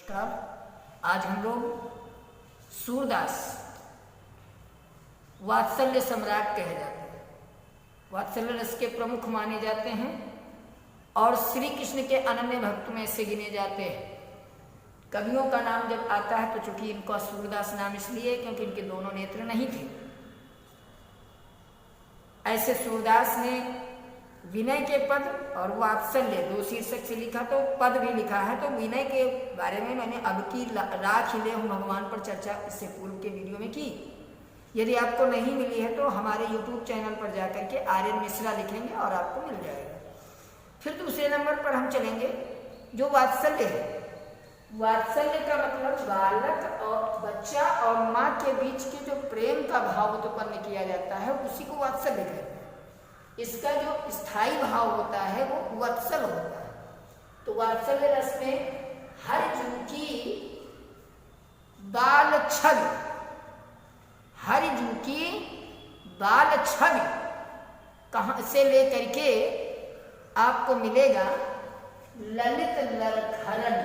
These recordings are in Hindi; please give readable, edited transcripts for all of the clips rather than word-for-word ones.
नमस्कार। आज हम लोग सूरदास वात्सल्य सम्राट कहे जाते हैं, वात्सल्य रस के प्रमुख माने जाते हैं और श्री कृष्ण के अनन्य भक्त में से गिने जाते हैं। कवियों का नाम जब आता है तो चूंकि इनका सूरदास नाम इसलिए क्योंकि इनके दोनों नेत्र नहीं थे। ऐसे सूरदास ने विनय के पद और वात्सल्य दो शीर्षक से लिखा, तो पद भी लिखा है। तो विनय के बारे में मैंने अब की राख हिले हूँ भगवान पर चर्चा इससे पूर्व के वीडियो में की। यदि आपको नहीं मिली है तो हमारे YouTube चैनल पर जाकर के आर्यन मिश्रा लिखेंगे और आपको मिल जाएगा। फिर दूसरे नंबर पर हम चलेंगे जो वात्सल्य है। वात्सल्य का मतलब बालक और बच्चा और माँ के बीच के जो प्रेम का भाव उत्पन्न किया जाता है उसी को वात्सल्य कहते हैं। इसका जो स्थायी भाव होता है वो वत्सल होता है। तो वात्सल्य रस में हर जीव की बाल छवि, हर जीव की बाल छवि कहाँ से लेकर के आपको मिलेगा ललित लरखरन।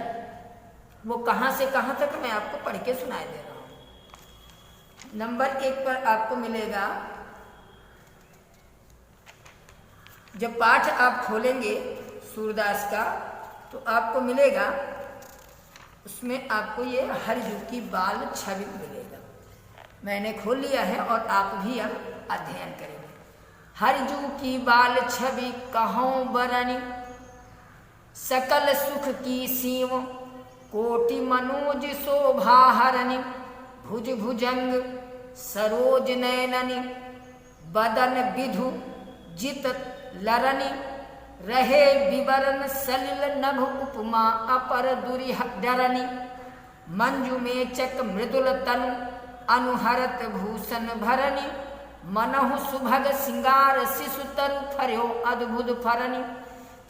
वो कहाँ से कहाँ तक मैं आपको पढ़ के सुनाई दे रहा हूं। नंबर 1 पर आपको मिलेगा, जब पाठ आप खोलेंगे सूरदास का तो आपको मिलेगा, उसमें आपको ये हरजू की बाल छवि मिलेगा। मैंने खोल लिया है और आप भी अब अध्ययन करेंगे। हरजू की बाल छवि कहों बरनी, सकल सुख की सीव कोटि मनोज शोभा हरनि। भुज भुजंग सरोज नयननि, बदन विधु जित लरनि। रहे विवरण सलिल नभ उपमा अपर दुरिह डरनि। मंजु में चक मृदुल तनु अनुहरत भूषण भरनि। मनहु सुभग सिंगार शिशु तरु फर्यो अद्भुत फरनि।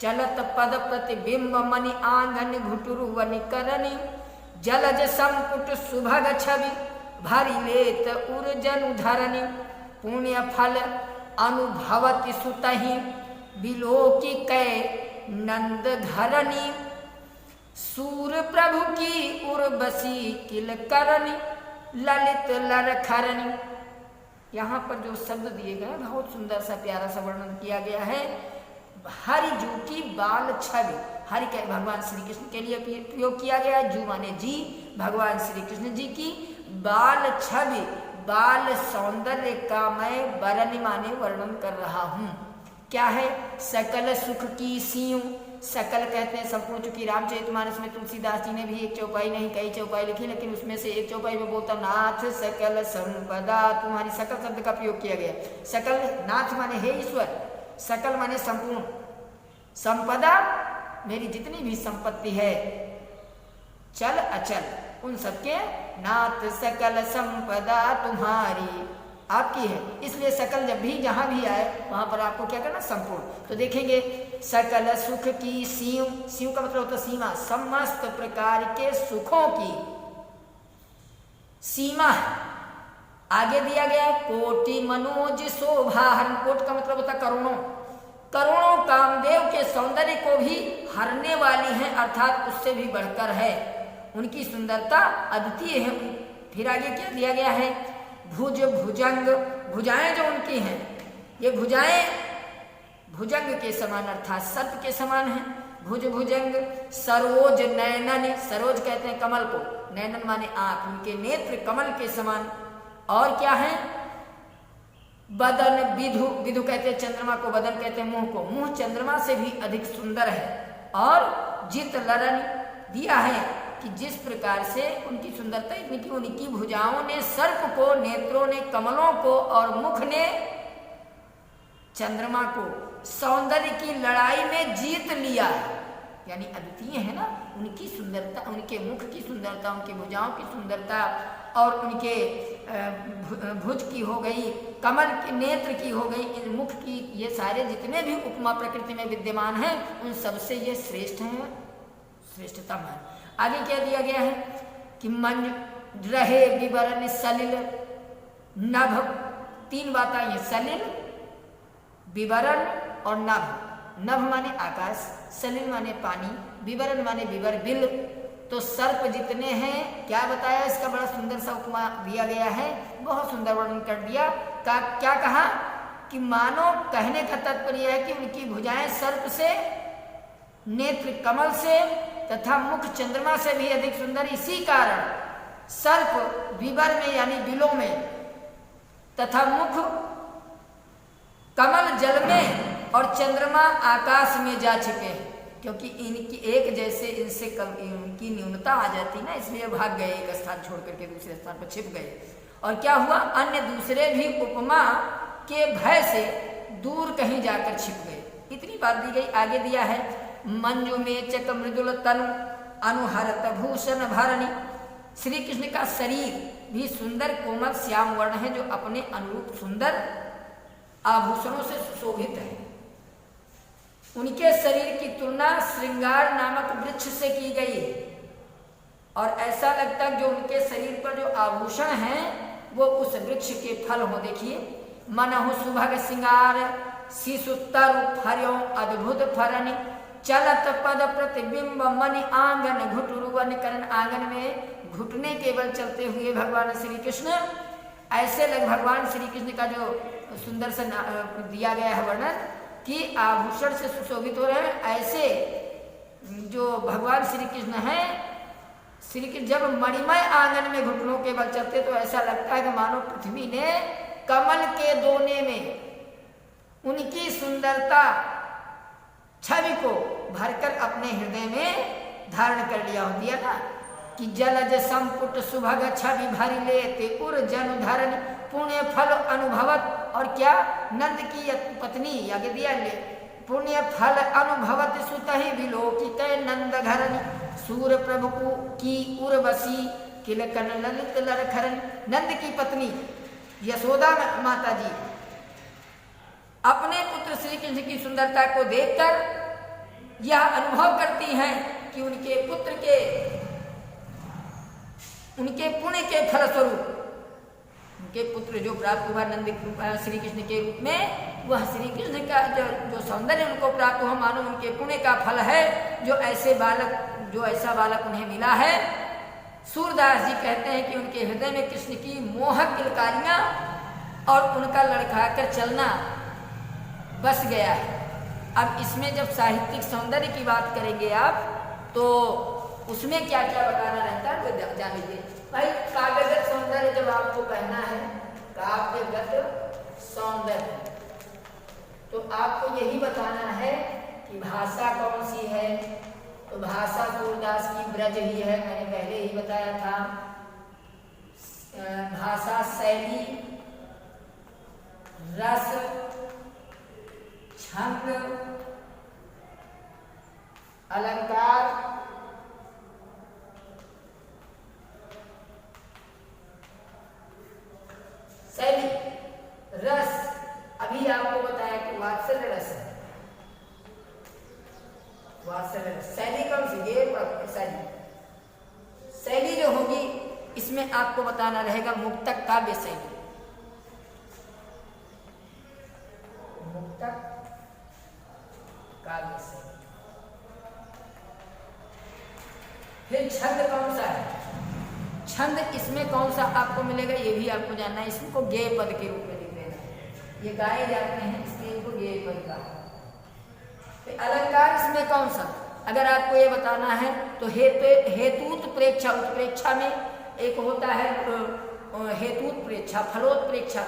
चलत पद प्रतिबिंब मणि आंगन घुटुरु वनि करनि। जलज संपुट सुभग छवि भरि लेत उर्जनु धरनि। पुण्य फल अनुभवति सुतहि बिलोकी कै नंद धरनि। सूर प्रभु की उर्वशी किल करनि ललित लरखरनि। यहाँ पर जो शब्द दिए गए बहुत सुंदर सा प्यारा सा वर्णन किया गया है। हरि जू की बाल छवि, हरि के भगवान श्री कृष्ण के लिए प्रयोग किया गया है। जू माने जी, भगवान श्री कृष्ण जी की बाल छवि, बाल सौंदर्य का मैं बरन माने वर्णन कर रहा हूँ। क्या है? सकल सुख की सीयू, सकल कहते हैं संपूर्ण। चूंकि रामचरितमानस में तुलसीदास जी ने भी एक चौपाई नहीं कई चौपाई लिखी, लेकिन उसमें से एक चौपाई में बोलता नाथ सकल संपदा, तुम्हारी सकल शब्द का प्रयोग किया गया। सकल नाथ माने हे ईश्वर, सकल माने संपूर्ण, संपदा मेरी जितनी भी संपत्ति है, चल अचल उन सबके नाथ सकल संपदा तुम्हारी आपकी है। इसलिए सकल जब भी जहां भी आए वहां पर आपको क्या करना? संपूर्ण। तो देखेंगे सकल सुख की सीव, सीव का मतलब होता है सीमा, समस्त प्रकार के सुखों की सीमा है। आगे दिया गया कोटि मनोज शोभा हरण। कोट का मतलब होता है करोड़ों, करोड़ों कामदेव के सौंदर्य को भी हरने वाली हैं, अर्थात उससे भी बढ़कर है। उनकी सुंदरता अद्वितीय है। फिर आगे क्या दिया गया है? भुज भुजंग, भुजाएं जो उनकी हैं, ये भुजाएं भुजंग के समान अर्थात सर्प के समान हैं। भुज भुजंग सरोज नयनन, सरोज कहते हैं कमल को, नयनन माने आंख, उनके नेत्र कमल के समान। और क्या है? बदन विधु, विधु कहते हैं चंद्रमा को, बदन कहते हैं मुंह को, मुंह चंद्रमा से भी अधिक सुंदर है। और जित लरन दिया है कि जिस प्रकार से उनकी सुंदरता इतनी कि उनकी भुजाओं ने सर्प को, नेत्रों ने कमलों को और मुख ने चंद्रमा को सौंदर्य की लड़ाई में जीत लिया है। यानी अद्वितीय है ना उनकी सुंदरता, उनके मुख की सुंदरता, उनकी भुजाओं की सुंदरता और उनके भुज की हो गई, कमल के नेत्र की हो गई, इन मुख की, ये सारे जितने भी उपमा प्रकृति में विद्यमान हैं उन सबसे ये श्रेष्ठ हैं, श्रेष्ठतम है। आगे क्या दिया गया है कि मन रहे विवरण सलिल नभ। 3 बात आई है, सलिल, विवरण और नभ। नभ माने आकाश, सलिल माने पानी, विवरण माने विवर बिल, तो सर्प जितने हैं, क्या बताया, इसका बड़ा सुंदर सा उपमा दिया गया है, बहुत सुंदर वर्णन कर दिया। क्या कहा कि मानो, कहने का तात्पर्य है कि उनकी भुजाएं सर्प से, नेत्र कमल से तथा मुख चंद्रमा से भी अधिक सुंदर। इसी कारण सर्प विवर में यानी बिलों में तथा मुख कमल जल में और चंद्रमा आकाश में जा छिपे हैं, क्योंकि इनकी एक जैसे इनसे इनकी न्यूनता आ जाती ना, इसलिए भाग गए, एक स्थान छोड़ करके दूसरे स्थान पर छिप गए। और क्या हुआ, अन्य दूसरे भी उपमा के भय से दूर कहीं जाकर छिप गए। इतनी बात दी गई। आगे दिया है, मंजू में चक मृदुल तनु अनुहरत भूषण भरणी। श्री कृष्ण का शरीर भी सुंदर कोमल श्याम वर्ण है, जो अपने अनुरूप सुंदर आभूषणों से सुशोभित है। उनके शरीर की तुलना श्रृंगार नामक वृक्ष से की गई है, और ऐसा लगता है जो उनके शरीर पर जो आभूषण हैं वो उस वृक्ष के फल हो। देखिए, मनहु सुभग सिंगार शिशुतर फर्यो अद्भुत फरनि चलत पद प्रतिबिंब मनि आंगन घुटुरुवन करण। आंगन में घुटने केवल चलते हुए भगवान श्री कृष्ण, ऐसे लग भगवान श्री कृष्ण का जो सुंदर सा दिया गया है वर्णन कि आभूषण से सुशोभित हो रहे हैं, ऐसे जो भगवान श्री कृष्ण हैं, श्री कृष्ण जब मणिमय आंगन में घुटनों के बल चलते तो ऐसा लगता है कि मानो पृथ्वी ने कमल के दोने में उनकी सुंदरता छवि को भरकर अपने हृदय में धारण कर लिया हो। दिया ना कि जलज संपुट सुभग छवि भरी लेते उर जन धरण पुण्य फल अनुभवत। और क्या, नंद की पत्नी आगे दिया ले, पुण्य फल अनुभवत सुतहि विलोकित नंद घरन सूर प्रभु की उर्वशी किलकन ललित लरखरन। नंद की पत्नी यशोदा माता जी अपने पुत्र श्री कृष्ण की सुंदरता को देखकर यह अनुभव करती हैं कि उनके पुत्र के, उनके पुण्य के फलस्वरूप उनके पुत्र जो प्राप्त हुआ नंद श्री कृष्ण के रूप में, वह श्री कृष्ण का जो सौंदर्य उनको प्राप्त हुआ, मानो उनके पुण्य का फल है, जो ऐसा बालक उन्हें मिला है। सूरदास जी कहते हैं कि उनके हृदय में कृष्ण की मोहक किलकारियां और उनका लड़खड़ाकर चलना बस गया है। अब इसमें जब साहित्यिक सौंदर्य की बात करेंगे आप, तो उसमें क्या क्या बताना रहता है तो जान लीजिए भाई। काव्यगत सौंदर्य जब आपको कहना है, काव्यगत सौंदर्य, तो आपको यही बताना है कि भाषा कौन सी है। तो भाषा सूरदास की ब्रज ही है, मैंने पहले ही बताया था। भाषा शैली, रस, छंद, अलंकार, शैली, रस। अभी आपको बताया कि वात्सल्य रस है, वात्सल्य रस। शैली कौन सी, ये शैली। शैली जो होगी इसमें आपको बताना रहेगा मुक्तक काव्य शैली, मुक्तक काव्य शैली। फिर छंद कौन सा है, छंद इसमें कौन सा आपको मिलेगा ये भी आपको जानना है। इसको गेय पद के रूप में लिख देना है, ये गाए जाते हैं इसलिए इनको गेय पद का। अलंकार इसमें कौन सा, अगर आपको ये बताना है तो हेतुत प्रेक्षा, उत्प्रेक्षा में एक होता है हेतुत प्रेक्षा, फलोत्प्रेक्षा,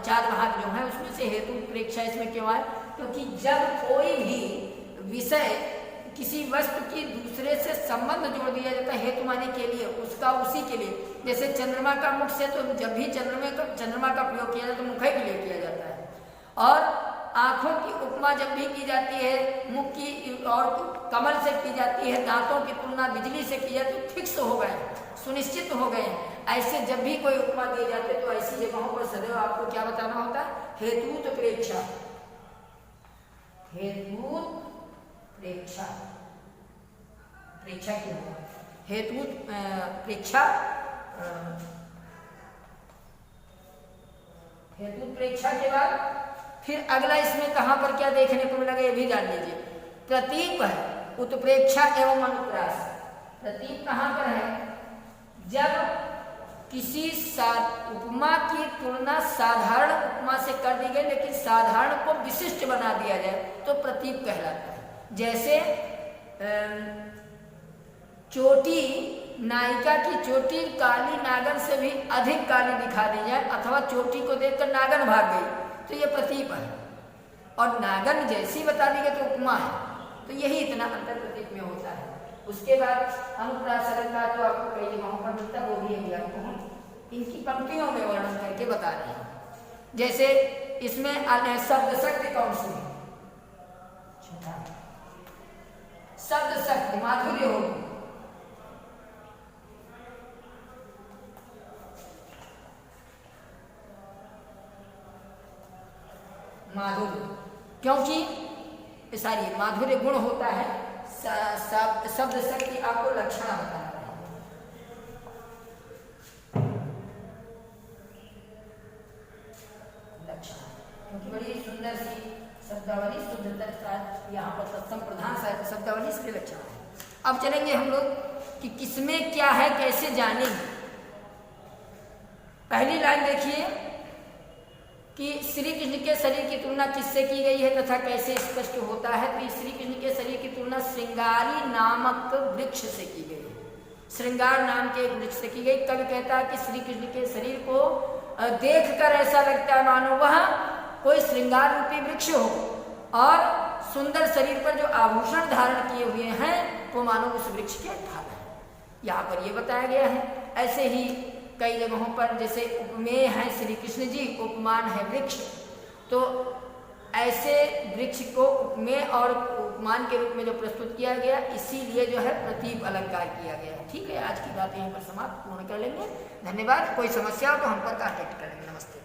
4 भाग जो है उसमें से हेतुत प्रेक्षा इसमें क्यों आए, क्योंकि जब कोई भी विषय किसी वस्तु की दूसरे से संबंध जोड़ दिया जाता है हेतु माने के लिए, उसका उसी के लिए। जैसे चंद्रमा का मुख से, तो जब भी चंद्रमा का प्रयोग किया जाता है तो मुख के लिए किया जाता है। और आंखों की उपमा जब भी की जाती है मुख की और कमल से की जाती है, दांतों की तुलना बिजली से की जाती है, फिक्स हो गए, सुनिश्चित हो गए। ऐसे जब भी कोई उपमा दिए जाते तो ऐसी जगहों पर सदैव आपको क्या बताना होता है, हेतुत प्रेक्षा, हेतुत प्रेक्षा। प्रेक्षा क्यों, हेतुत प्रेक्षा, हेतुत प्रेक्षा के बाद फिर अगला इसमें कहां पर क्या देखने को मिलेगा ये भी जान लीजिए। प्रतीक है उत्प्रेक्षा एवं अनुप्रास। प्रतीप कहाँ पर है? जब किसी उपमा की तुलना साधारण उपमा से कर दी गई लेकिन साधारण को विशिष्ट बना दिया जाए तो प्रतीप कहलाता है। जैसे चोटी, नायिका की चोटी काली नागन से भी अधिक काली दिखा दी जाए अथवा चोटी को देखकर नागन भाग गई तो ये प्रतीप है, और नागन जैसी बता दी गई तो उपमा है। तो यही इतना अंतर प्रतीप में होता है। उसके बाद अनुप्रास अलंकार तो आपको कई जगहों पर मिलता है, वो भी अभी आपको हम इनकी पंक्तियों में वर्णन करके बता रहे हैं। जैसे इसमें शब्द शक्ति कौन सी है? शब्द शक्ति माधुर्य होगी। माधुर्य, क्योंकि सारी माधुर्य गुण होता है। शब्द शक्ति आपको लक्षण बताना है। लक्षण, क्योंकि बड़ी सुंदर सी शब्दावली, शुद्धता यहाँ पर तत्सम प्रधान शब्दावली इसके लक्षण है। अब चलेंगे हम लोग कि किसमें क्या है, कैसे जानेंगे। पहली लाइन देखिए कि श्री कृष्ण के शरीर की तुलना किससे की गई है तथा कैसे स्पष्ट होता है। तो श्री कृष्ण के शरीर की तुलना श्रृंगारी नामक वृक्ष से की गई है। श्रृंगार नाम के एक वृक्ष से की गई। कवि कहता है कि श्री कृष्ण के शरीर को देखकर ऐसा लगता है मानो वह कोई श्रृंगार रूपी वृक्ष हो, और सुंदर शरीर पर जो आभूषण धारण किए हुए हैं वो मानो उस वृक्ष के फल है। यहाँ पर ये बताया गया है। ऐसे ही कई जगहों पर जैसे उपमेय है श्री कृष्ण जी, उपमान है वृक्ष, तो ऐसे वृक्ष को उपमेय और उपमान के रूप में जो प्रस्तुत किया गया, इसीलिए जो है प्रतीप अलंकार किया गया। ठीक है, आज की बात यहीं पर समाप्त पूर्ण कर लेंगे। धन्यवाद। कोई समस्या हो तो हम पर कांटेक्ट करेंगे। नमस्ते।